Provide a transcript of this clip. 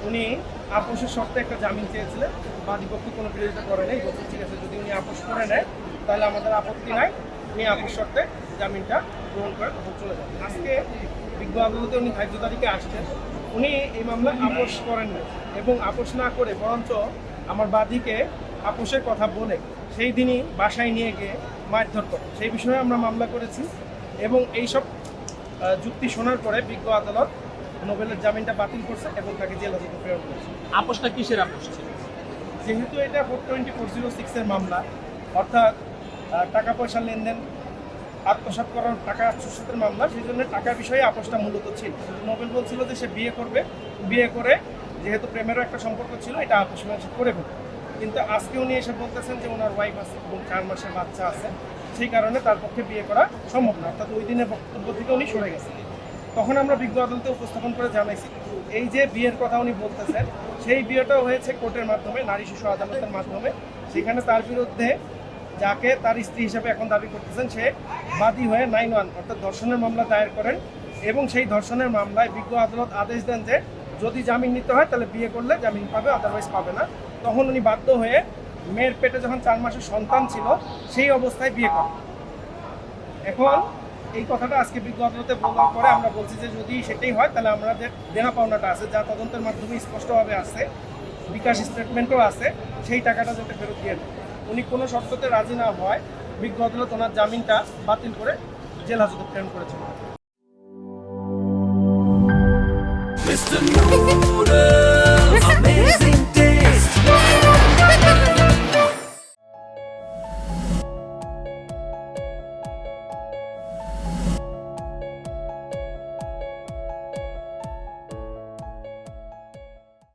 উনি আপোষের শর্তে একটা জামিন চেয়েছিলেন, বাদীপক্ষ কোনো বিরোধিতা করে নেই, বলছে ঠিক আছে যদি উনি আপোষ করে নেয় তাহলে আমাদের আপত্তি নাই, উনি আপোষ শর্তে জামিনটা গ্রহণ করে তখন চলে যান। আজকে বিজ্ঞ আদালতে উনি ধার্য তারিখে আসছেন, উনি এই মামলায় আপোষ করেন না এবং আপোষ না করে বরঞ্চ আমার বাদীকে আপোষের কথা বলে সেই দিনই বাসায় নিয়ে গিয়ে মারধর করে, সেই বিষয়ে আমরা মামলা করেছি এবং এইসব যুক্তি শোনার পরে বিজ্ঞ আদালত নোবেলের জামিনটা বাতিল করছে এবং তাকে জেল হাজতে প্রেরণ করেছে। আপোষটা কিসের আপোষ ছিল? যেহেতু এটা 42406-এর মামলা, অর্থাৎ টাকা পয়সা লেনদেন আত্মসাৎ করার টাকা আত্মসাতের মামলা, সেই জন্য টাকার বিষয়ে আপোষটা মূলত ছিল। নোবেল বলছিল যে সে বিয়ে করবে, বিয়ে করে যেহেতু প্রেমেরও একটা সম্পর্ক ছিল এটা আপোষ মাংসে করে ফেলবে, কিন্তু আজকে উনি এসে বলতেছেন যে ওনার ওয়াইফ আছে এবং 4 মাসের বাচ্চা আছে, সেই কারণে তার পক্ষে বিয়ে করা সম্ভব না, অর্থাৎ ওই দিনের বক্তব্য থেকে উনি সরে গেছেন। তখন আমরা বিজ্ঞ আদালতে উপস্থাপন করে জানাইছি এই যে বিয়ের কথা উনি বলতেছেন সেই বিয়েটাও হয়েছে কোর্টের মাধ্যমে, নারী শিশু আদালতের মাধ্যমে। সেখানে তার বিরুদ্ধে যাকে তার স্ত্রী হিসেবে এখন দাবি করতেছেন সে বাদী হয়ে 9-1 অর্থাৎ ধর্ষণের মামলা দায়ের করেন এবং সেই ধর্ষণের মামলায় বিজ্ঞ আদালত আদেশ দেন যে যদি জামিন নিতে হয় তাহলে বিয়ে করলে জামিন পাবে, আদারওয়াইজ পাবে না। তখন উনি বাধ্য হয়ে মেয়ের পেটে যখন 4 মাসের সন্তান ছিল সেই অবস্থায় বিয়ে করেন। এখন এই কথাটা আজকে বিজ্ঞ আদালতে বলার পরে আমরা বলছি যে যদি সেটাই হয় তাহলে আমাদের দেনা পাওনাটা আছে, যা তদন্তের মাধ্যমে স্পষ্টভাবে আছে, বিকাশ স্টেটমেন্টও আছে, সেই টাকাটা যাতে ফেরত দিয়ে দেয়। উনি কোনো শর্ততে রাজি না হয় বিজ্ঞ আদালত ওনার জামিনটা বাতিল করে জেল হাজতে প্রেরণ করেছেন।